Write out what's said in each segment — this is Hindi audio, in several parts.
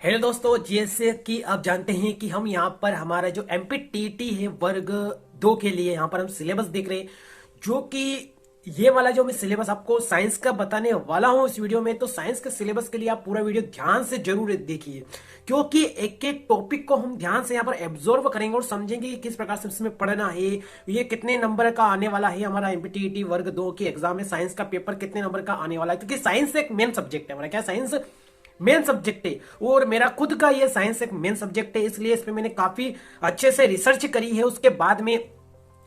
हेलो दोस्तों, जैसे कि आप जानते हैं कि हम यहाँ पर हमारा जो एमपीटीटी है वर्ग 2 के लिए यहाँ पर हम सिलेबस देख रहे हैं। जो कि ये वाला जो मैं सिलेबस आपको साइंस का बताने वाला हूँ इस वीडियो में, तो साइंस के सिलेबस के लिए आप पूरा वीडियो ध्यान से जरूर देखिए, क्योंकि एक एक टॉपिक को हम ध्यान से यहाँ पर एब्जॉर्व करेंगे और समझेंगे कि किस प्रकार से इसमें पढ़ना है। ये कितने नंबर का आने वाला है, हमारा एमपीटीटी वर्ग 2 की एग्जाम में साइंस का पेपर कितने नंबर का आने वाला है, क्योंकि साइंस एक मेन सब्जेक्ट है हमारा। क्या साइंस मेन सब्जेक्ट है और मेरा खुद का ये साइंस एक मेन सब्जेक्ट है, इसलिए इस पे मैंने काफी अच्छे से रिसर्च करी है। उसके बाद में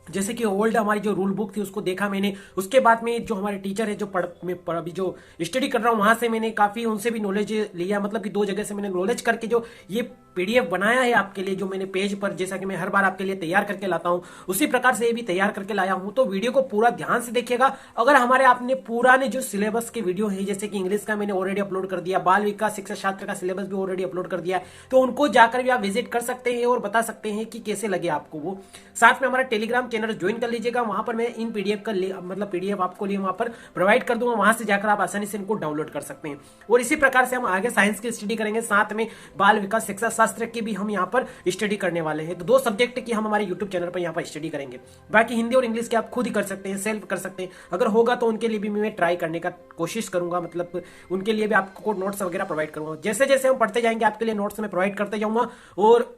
जैसे कि ओल्ड हमारी जो रूल बुक थी उसको देखा मैंने। उसके बाद में जो हमारे टीचर है जो अभी जो स्टडी कर रहा हूँ वहां से मैंने काफी उनसे भी नॉलेज लिया। मतलब कि दो जगह से मैंने नॉलेज करके जो ये पीडीएफ बनाया है आपके लिए, जो मैंने पेज पर जैसा कि मैं हर बार आपके लिए तैयार करके लाता हूं, उसी प्रकार से ये भी तैयार करके लाया हूं। तो वीडियो को पूरा ध्यान से देखिएगा। अगर हमारे आपने पुराने जो सिलेबस के वीडियो है, जैसे कि इंग्लिश का मैंने ऑलरेडी अपलोड कर दिया, बाल विकास शिक्षा शास्त्र का सिलेबस भी ऑलरेडी अपलोड कर दिया है, तो उनको जाकर भी आप विजिट कर सकते हैं और बता सकते हैं कि कैसे लगे आपको वो। साथ में हमारा टेलीग्राम चैनल ज्वाइन कर लीजिएगा, वहां पर मैं इन पीडीएफ का मतलब पीडीएफ आपको लिए वहां पर प्रोवाइड कर दूंगा, वहां से जाकर आप आसानी से इनको डाउनलोड कर सकते हैं। और इसी प्रकार से हम आगे साइंस की स्टडी करेंगे, साथ में बाल विकास शिक्षा शास्त्र की भी हम यहाँ पर स्टडी करने वाले हैं। तो दो सब्जेक्ट की हम हमारे यूट्यूब चैनल पर यहाँ पर स्टडी करेंगे। बाकी हिंदी और इंग्लिश के आप खुद ही कर सकते हैं, सेल्फ कर सकते हैं। अगर होगा तो उनके लिए भी मैं ट्राई करने का कोशिश करूंगा, मतलब उनके लिए भी आपको नोट्स वगैरह प्रोवाइड करूंगा। जैसे जैसे हम पढ़ते जाएंगे आपके लिए नोट्स में प्रोवाइड करते जाऊंगा और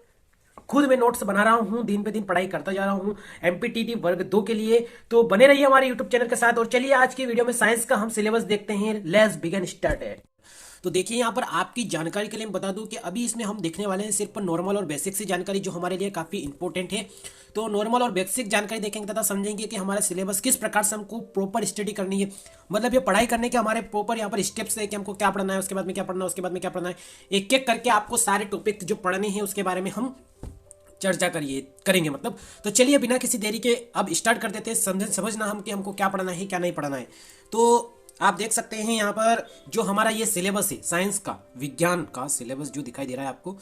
खुद मैं नोट्स बना रहा हूं, दिन पे दिन पढ़ाई करता जा रहा हूं एमपीटीटी वर्ग 2 के लिए। तो बने रहिए हमारे यूट्यूब चैनल के साथ। और चलिए आज की वीडियो में साइंस का हम सिलेबस देखते हैं। Let's begin started. तो देखिए यहाँ पर आपकी जानकारी के लिए मैं बता दूं कि अभी इसमें हम देखने वाले हैं सिर्फ नॉर्मल और बेसिक सी जानकारी, जो हमारे लिए काफ़ी इंपॉर्टेंट है। तो नॉर्मल और बेसिक जानकारी देखेंगे तथा समझेंगे कि हमारा सिलेबस किस प्रकार से हमको प्रॉपर स्टडी करनी है। मतलब ये पढ़ाई करने के हमारे प्रॉपर यहाँ पर स्टेप्स है कि हमको क्या पढ़ना है, उसके बाद में क्या पढ़ना है, उसके बाद में क्या पढ़ना है। एक एक करके आपको सारे टॉपिक जो पढ़ने हैं उसके बारे में हम चर्चा करेंगे मतलब। तो चलिए बिना किसी देरी के अब स्टार्ट कर देते हैं। समझना हम कि हमको क्या पढ़ना है क्या नहीं पढ़ना है। तो आप देख सकते हैं यहाँ पर जो हमारा ये सिलेबस है साइंस का, विज्ञान का सिलेबस जो दिखाई दे रहा है आपको,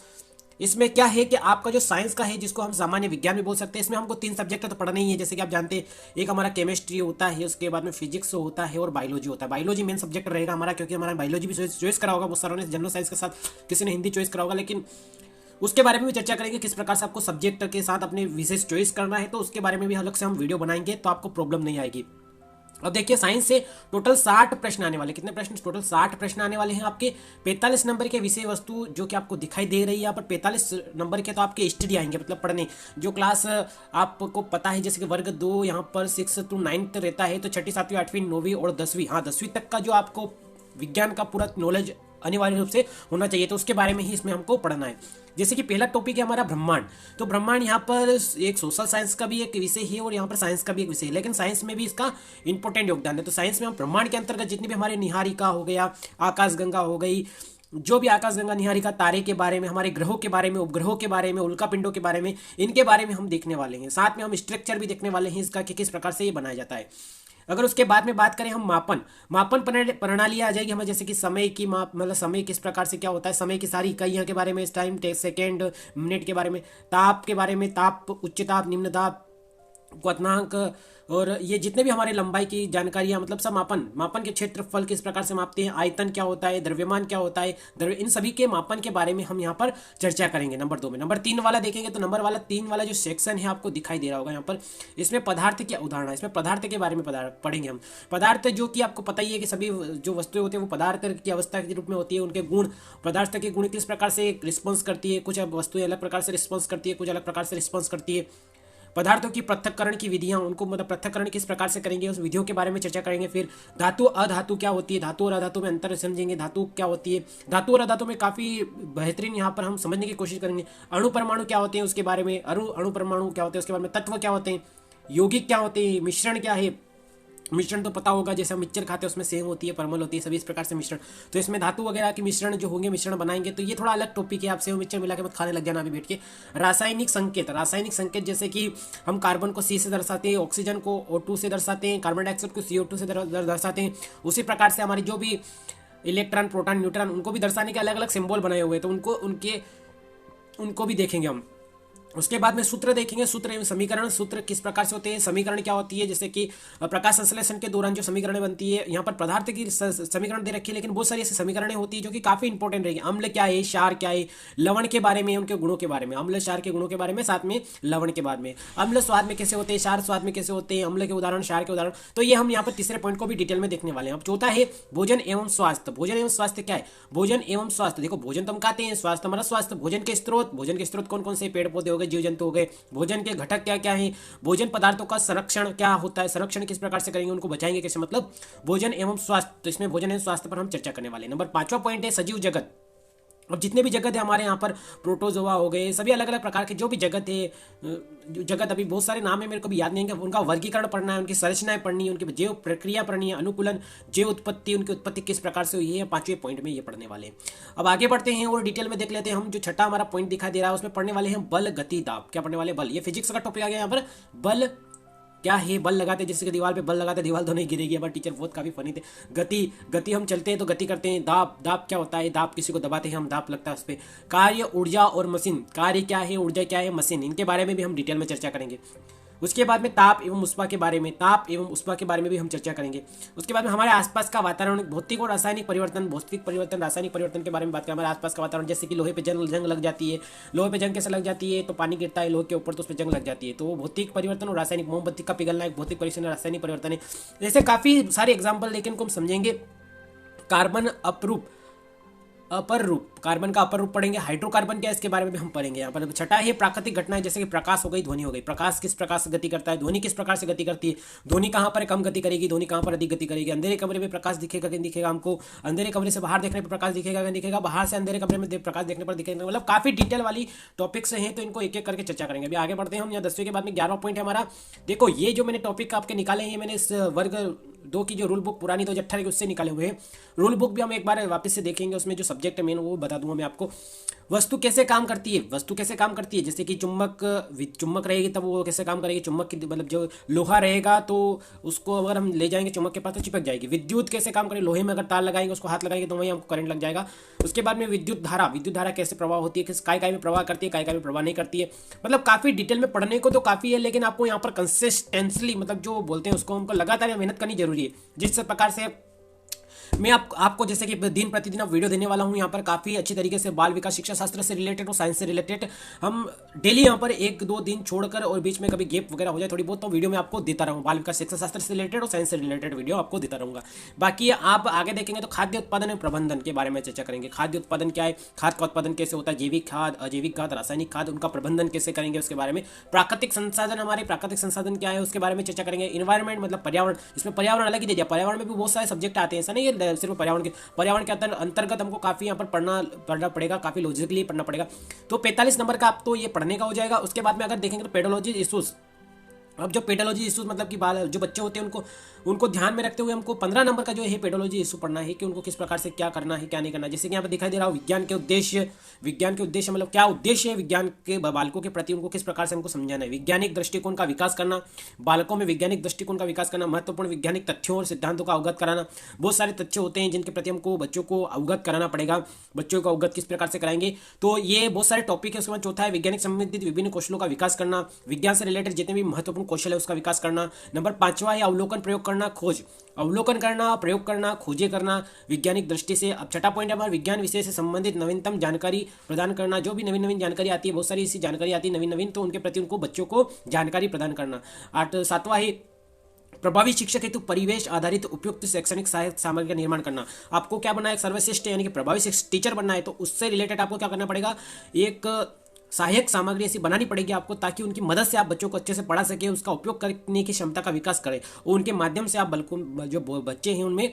इसमें क्या है कि आपका जो साइंस का है, जिसको हम सामान्य विज्ञान भी बोल सकते हैं, इसमें हमको 3 सब्जेक्ट तो पढ़ना ही है। जैसे कि आप जानते हैं, एक हमारा केमिस्ट्री होता है, उसके बाद में फिजिक्स होता है और बायोलॉजी होता है। बायोलॉजी मेन सब्जेक्ट रहेगा हमारा, क्योंकि हमारा बायोलॉजी भी चॉइस करा होगा बहुत सारों ने, जनरल साइंस के साथ किसी ने हिंदी चॉइस करा होगा। लेकिन उसके बारे में भी चर्चा करेंगे किस प्रकार से आपको सब्जेक्ट के साथ अपने विषय चॉइस करना है। तो उसके बारे में भी अलग से हम वीडियो बनाएंगे, तो आपको प्रॉब्लम नहीं आएगी। अब देखिए साइंस से टोटल 60 प्रश्न आने वाले। कितने प्रश्न? टोटल 60 प्रश्न आने वाले हैं आपके। 45 नंबर के विषय वस्तु जो कि आपको दिखाई दे रही है यहाँ पर, 45 नंबर के तो आपके स्टडी आएंगे, मतलब पढ़ने जो क्लास आपको पता है। जैसे कि वर्ग 2 यहाँ पर 6 to 9 रहता है, तो 6ठी 7वीं 8वीं 9वीं और 10वीं, हाँ 10वीं तक का जो आपको विज्ञान का पूरा नॉलेज अनिवार्य रूप से होना चाहिए। तो उसके बारे में ही इसमें हमको पढ़ना है। जैसे कि पहला टॉपिक है हमारा ब्रह्मांड। तो ब्रह्मांड यहाँ पर एक सोशल साइंस का भी एक विषय है और यहाँ पर साइंस का भी एक विषय है, लेकिन साइंस में भी इसका इंपॉर्टेंट योगदान है। तो साइंस में हम ब्रह्मांड के अंतर्गत जितनी भी हमारे निहारिका हो गया, आकाशगंगा हो गई, जो भी आकाशगंगा निहारिका, तारे के बारे में, हमारे ग्रहों के बारे में, उपग्रहों के बारे में, उल्का पिंडों के बारे में, इनके बारे में हम देखने वाले हैं। साथ में हम स्ट्रक्चर भी देखने वाले हैं इसका कि किस प्रकार से ये बनाया जाता है। अगर उसके बाद में बात करें हम मापन प्रणाली आ जाएगी हमें, जैसे कि समय की माप, मतलब समय किस प्रकार से क्या होता है, समय की सारी इकाइयों के बारे में, टाइम, सेकेंड, मिनट के बारे में, ताप के बारे में, ताप, उच्च ताप, निम्न ताप, क्वथनांक, और ये जितने भी हमारे लंबाई की जानकारियां, मतलब सब मापन के क्षेत्रफल किस प्रकार से मापते हैं, आयतन क्या होता है, द्रव्यमान क्या होता है, इन सभी के मापन के बारे में हम यहाँ पर चर्चा करेंगे नंबर 2 में। नंबर 3 वाला देखेंगे तो नंबर 3 वाला जो सेक्शन है आपको दिखाई दे रहा होगा यहाँ पर, इसमें पदार्थ की उदाहरण है। इसमें पदार्थ के बारे में पढ़ेंगे हम। पदार्थ जो कि आपको पता ही है कि सभी जो वस्तुएं होती है वो पदार्थ की अवस्था के रूप में होती है। उनके गुण, पदार्थ के गुण किस प्रकार से रिस्पॉन्स करती है, कुछ वस्तुएं अलग प्रकार से रिस्पॉन्स करती है, कुछ अलग प्रकार से रिस्पॉन्स करती है। पदार्थों की पृथक्करण की विधियां, उनको मतलब पृथक्करण किस प्रकार से करेंगे, उस विधियों के बारे में चर्चा करेंगे। फिर धातु अधातु क्या होती है, धातु और अधातु में अंतर समझेंगे, धातु क्या होती है, धातु और अधातु में काफ़ी बेहतरीन यहाँ पर हम समझने की कोशिश करेंगे। अणु परमाणु क्या होते हैं उसके बारे में, अणु परमाणु क्या होते हैं उसके बारे में, तत्व क्या होते हैं, यौगिक क्या होते हैं, मिश्रण क्या है। मिश्रण तो पता होगा, जैसे हम मिक्सचर खाते हैं उसमें सेम होती है, परमल होती है, सभी इस प्रकार से मिश्रण। तो इसमें धातु वगैरह के मिश्रण जो होंगे, मिश्रण बनाएंगे। तो ये थोड़ा अलग टॉपिक है, आप सेव मिक्सचर मिला के मत खाने लग जाना अभी बैठ के। रासायनिक संकेत जैसे कि हम कार्बन को C से दर्शाते हैं, ऑक्सीजन को O2 से दर्शाते हैं, कार्बन डाइऑक्साइड को CO2 से दर्शाते हैं। उसी प्रकार से हमारी जो भी इलेक्ट्रॉन, प्रोटॉन, न्यूट्रॉन, उनको भी दर्शाने के अलग अलग सिंबल बनाए हुए हैं, तो उनको भी देखेंगे हम। उसके बाद में सूत्र देखेंगे, सूत्र एवं समीकरण। सूत्र किस प्रकार से होते हैं, समीकरण क्या होती है, जैसे कि प्रकाश संश्लेषण के दौरान जो समीकरण बनती है, यहाँ पर पदार्थ की समीकरण दे रखी है, लेकिन बहुत सारी ऐसी समीकरणें होती है जो कि काफी इंपॉर्टेंट रहेगी। अम्ल क्या है, क्षार क्या है, लवण के बारे में, उनके गुणों के बारे में, अम्ल क्षार के गुणों के बारे में, साथ में लवण के बारे में, अम्ल स्वाद में कैसे होते हैं, क्षार स्वाद में कैसे होते हैं, अम्ल के उदाहरण, क्षार के उदाहरण। तो ये हम यहाँ पर तीसरे पॉइंट को भी डिटेल में देखने वाले हैं। अब चौथा है भोजन एवं स्वास्थ्य। भोजन एवं स्वास्थ्य क्या है, भोजन एवं स्वास्थ्य, देखो भोजन तो हम खाते हैं, स्वास्थ्य हमारा स्वास्थ्य। भोजन के स्रोत, भोजन के स्रोत कौन कौन से, पेड़ पौधे हो गए, जीव जंतु हो गए। भोजन के घटक क्या क्या है, भोजन पदार्थों का संरक्षण क्या होता है, संरक्षण किस प्रकार से करेंगे, उनको बचाएंगे कैसे, मतलब भोजन एवं स्वास्थ्य। तो इसमें भोजन एवं स्वास्थ्य पर हम चर्चा करने वाले हैं। नंबर 5वां पॉइंट है सजीव जगत। अब जितने भी जगत है हमारे यहाँ पर, प्रोटोजोआ हो गए, सभी अलग अलग प्रकार के जो भी जगत है, जगत अभी बहुत सारे नाम है, मेरे को भी याद नहीं है, उनका वर्गीकरण पढ़ना है, उनकी संरचनाएं पढ़नी है, उनकी जैव प्रक्रिया पढ़नी है, अनुकूलन, जैव उत्पत्ति, उनकी उत्पत्ति किस प्रकार से हुई है, 5वें पॉइंट में ये पढ़ने वाले हैं। अब आगे बढ़ते हैं और डिटेल में देख लेते हैं हम। जो छठा हमारा पॉइंट दिखाई दे रहा है उसमें पढ़ने वाले हैं बल, गति, दाब। क्या पढ़ने वाले, बल, ये फिजिक्स का टॉपिक आ गया यहाँ पर। बल क्या है, बल लगाते, जैसे कि दीवार पे बल लगाते, दीवार तो नहीं गिरेगी। हमारे टीचर बहुत काफी फनी थे। गति, गति हम चलते हैं तो गति करते हैं। दाब, दाब क्या होता है, दाब किसी को दबाते हैं हम, दाब लगता है उस पर। कार्य, ऊर्जा और मशीन, कार्य क्या है, ऊर्जा क्या है, मशीन, इनके बारे में भी हम डिटेल में चर्चा करेंगे। उसके बाद में ताप एवं उष्मा के बारे में, ताप एवं उष्मा के बारे में भी हम चर्चा करेंगे। उसके बाद में हमारे आसपास का वातावरण, भौतिक और रासायनिक परिवर्तन, भौतिक परिवर्तन, रासायनिक परिवर्तन के बारे में बात करें। हमारे आसपास का वातावरण, जैसे कि लोहे पे जंग लग जाती है, लोहे पे जंग कैसे लग जाती है, तो पानी गिरता है लोहे के ऊपर तो उस पर जंग लग जाती है, तो वो भौतिक परिवर्तन और रासायनिक, मोमबत्ती का पिघलना एक भौतिक परिवर्तन, रासायनिक परिवर्तन है। जैसे काफी सारे एग्जाम्पल लेकिन हम समझेंगे। कार्बन अपरूप, अपर रूप, कार्बन का अपर रूप पढ़ेंगे। हाइड्रोकार्बन क्या है इसके बारे में भी हम पढ़ेंगे यहाँ पर। छठा है प्राकृतिक घटनाएं, जैसे कि प्रकाश हो गई, ध्वनि हो गई। प्रकाश किस प्रकार से गति करता है, ध्वनि किस प्रकार से गति करती है, ध्वनि कहाँ पर कम गति करेगी, ध्वनि कहाँ पर अधिक गति करेगी। अंधेरे कमरे में प्रकाश दिखेगा कि नहीं दिखेगा हमको, अंधेरे कमरे से बाहर देखने पर प्रकाश दिखेगा कि नहीं दिखेगा, बाहर से अंधेरे कमरे में प्रकाश देखने पर दिखेगा। मतलब काफी डिटेल वाली टॉपिक्स हैं, तो इनको एक एक करके चर्चा करेंगे। अभी आगे बढ़ते हैं हम। यहाँ 10वीं के बाद में 11वां पॉइंट है हमारा। देखो ये जो मैंने टॉपिक आपके निकाले हैं, मैंने इस वर्ग 2 की जो रूल बुक पुरानी 2018 की उससे निकाले हुए हैं। रूल बुक भी हम एक बार वापस से देखेंगे, उसमें जो सब्जेक्ट है मेन वो बता दूंगा मैं आपको। वस्तु कैसे काम करती है, वस्तु कैसे काम करती है, जैसे कि चुम्बक रहेगी तब वो कैसे काम करेगी, चुम्बक की मतलब जो लोहा रहेगा तो उसको अगर हम ले जाएंगे चुम्बक के पास तो चिपक जाएगी। विद्युत कैसे काम करेगी, लोहे में अगर तार लगाएंगे, उसको हाथ लगाएंगे तो वहीं हमको करंट लग जाएगा। उसके बाद में विद्युत धारा, विद्युत धारा कैसे प्रवाह होती है, किस काय काय में प्रवाह करती है, काय काय में प्रवाह नहीं करती है। मतलब काफी डिटेल में पढ़ने को तो काफी है, लेकिन आपको यहाँ पर कंसिस्टेंसली मतलब जो बोलते हैं उसको हमको लगातार मेहनत करनी जरूरी है। जिस प्रकार से मैं आपको जैसे कि दिन प्रतिदिन अब वीडियो देने वाला हूं, यहाँ पर काफी अच्छी तरीके से बाल विकास शिक्षा शास्त्र से रिलेटेड और साइंस से रिलेटेड हम डेली यहाँ पर 1-2 दिन छोड़कर और बीच में कभी गैप वगैरह हो जाए थोड़ी बहुत, तो वीडियो में आपको देता रहूँ। बाल विकास शिक्षा शास्त्र से रिलेटेड और साइंस से रिलेटेड वीडियो आपको देता रहूंगा। बाकी आप आगे देखेंगे तो खाद्य उत्पादन और प्रबंधन के बारे में चर्चा करेंगे। खाद्य उत्पादन क्या है, खाद का उत्पादन कैसे होता है, जैविक खाद, अजैविक खाद, रासायनिक खाद, उनका प्रबंधन कैसे करेंगे उसके बारे में। प्राकृतिक संसाधन, हमारे प्राकृतिक संसाधन क्या है उसके बारे में चर्चा करेंगे। इन्वायरमेंट मतलब पर्यावरण, इसमें पर्यावरण अलग ही दे दिया, पर्यावरण में भी बहुत सारे सब्जेक्ट आते हैं, ऐसा नहीं है सिर्फ पर्यावरण के अंतर्गत हमको काफी यहाँ पर पढ़ना पड़ेगा, काफी लॉजिकली पढ़ना पड़ेगा। तो 45 नंबर का आप तो ये पढ़ने का हो जाएगा। उसके बाद में अगर देखेंगे तो पेडोलॉजी इश्यूज, अब जो पेडोलॉजी इशूज मतलब कि जो बच्चे होते हैं उनको ध्यान में रखते हुए हमको 15 नंबर का जो है पेडोलॉजी इशू पढ़ना है कि उनको किस प्रकार से क्या करना है क्या नहीं करना। जैसे कि यहाँ पे दिखाई दे रहा हो विज्ञान के उद्देश्य मतलब क्या उद्देश्य है विज्ञान के बालकों के प्रति, उनको किस प्रकार से हमको समझाना है। वैज्ञानिक दृष्टिकोण का विकास करना, बालकों में वैज्ञानिक दृष्टिकोण का विकास करना, महत्वपूर्ण वैज्ञानिक तथ्यों और सिद्धांतों का अवगत कराना। बहुत सारे तथ्य होते हैं जिनके प्रति हमको बच्चों को अवगत कराना पड़ेगा। बच्चों को अवगत किस प्रकार से कराएंगे, तो ये बहुत सारे टॉपिक है। उसके बाद चौथा है वैज्ञानिक संबंधित विभिन्न कौशलों का विकास करना, विज्ञान से रिलेटेड जितने भी महत्वपूर्ण कौशल है उसका विकास करना। नंबर 5वां है अवलोकन प्रयोग करना, खोज, अवलोकन करना, प्रयोग करना, खोजे करना वैज्ञानिक दृष्टि से। अब छठा पॉइंट है हमारा विज्ञान विषय से संबंधित नवीनतम जानकारी प्रदान करना। जो भी नवीन जानकारी आती है, बहुत सारी ऐसी जानकारी आती है नवीन, तो उनके प्रति उनको बच्चों को जानकारी प्रदान करना। 7वां है प्रभावी शिक्षक हेतु परिवेश आधारित उपयुक्त शैक्षणिक सहायक सामग्री का निर्माण करना। आपको क्या बनना है, एक सर्वश्रेष्ठ यानी कि प्रभावी टीचर बनना है, तो उससे रिलेटेड आपको क्या करना पड़ेगा, एक सहायक सामग्री ऐसी बनानी पड़ेगी आपको ताकि उनकी मदद से आप बच्चों को अच्छे से पढ़ा सके, उसका उपयोग करने की क्षमता का विकास करें और उनके माध्यम से आप बल्कि जो बच्चे हैं उनमें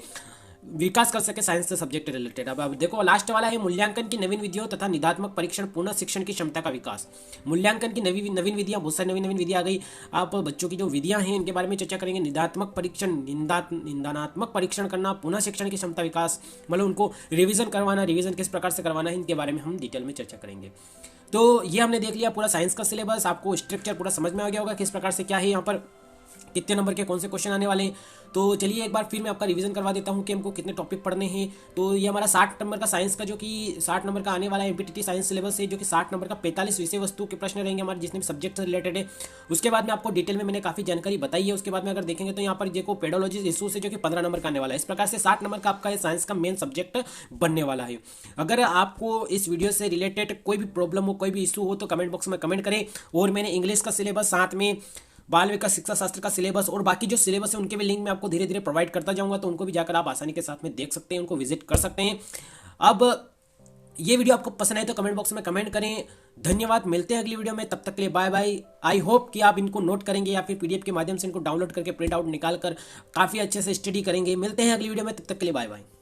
विकास कर सके साइंस से सब्जेक्ट रिलेटेड। अब देखो लास्ट वाला है मूल्यांकन की नवीन विधियों तथा निदात्मक परीक्षण पुनः शिक्षण की क्षमता का विकास। मूल्यांकन की नवीन विधियां, बहुत सारी नवीन विधियां आ गई। आप बच्चों की जो विधियां हैं इनके बारे में चर्चा करेंगे। निदात्मक परीक्षण, निदानात्मक परीक्षण करना, पुनः शिक्षण की क्षमता विकास, मतलब उनको रिविजन करवाना, रिविजन किस प्रकार से करवाना है इनके बारे में हम डिटेल में चर्चा करेंगे। तो ये हमने देख लिया पूरा साइंस का सिलेबस। आपको स्ट्रक्चर पूरा समझ में आ गया होगा किस प्रकार से क्या है यहाँ पर कितने नंबर के कौन से क्वेश्चन आने वाले हैं। तो चलिए एक बार फिर मैं आपका रिवीजन करवा देता हूँ कि हमको कितने टॉपिक पढ़ने हैं। तो ये हमारा 60 नंबर का साइंस का, जो कि 60 नंबर का आने वाला एमपीटीटी साइंस सिलेबस है, जो कि 60 नंबर का 45 विषय वस्तु के प्रश्न रहेंगे हमारे जितने भी सब्जेक्ट से रिलेटेड है। उसके बाद में आपको डिटेल में मैंने काफ़ी जानकारी बताई है। उसके बाद में अगर देखेंगे तो यहाँ पर देखो पेडोलॉजी इशूज है, जो कि 15 नंबर का आने वाला है। इस प्रकार से 60 नंबर का आपका साइंस का मेन सब्जेक्ट बनने वाला है। अगर आपको इस वीडियो से रिलेटेड कोई भी प्रॉब्लम हो, कोई भी इशू हो, तो कमेंट बॉक्स में कमेंट करें। और मैंने इंग्लिश का सिलेबस, साथ में बाल विकास शिक्षा शास्त्र का सिलेबस और बाकी जो सिलेबस है उनके भी लिंक मैं आपको धीरे धीरे प्रोवाइड करता जाऊंगा, तो उनको भी जाकर आप आसानी के साथ में देख सकते हैं, उनको विजिट कर सकते हैं। अब ये वीडियो आपको पसंद आए तो कमेंट बॉक्स में कमेंट करें। धन्यवाद, मिलते हैं अगली वीडियो में, तब तक के लिए बाय बाय। आई होप कि आप इनको नोट करेंगे या फिर पीडीएफ के माध्यम से इनको डाउनलोड करके प्रिंट आउट निकाल कर काफ़ी अच्छे से स्टडी करेंगे। मिलते हैं अगली वीडियो में, तब तक के लिए बाय बाय।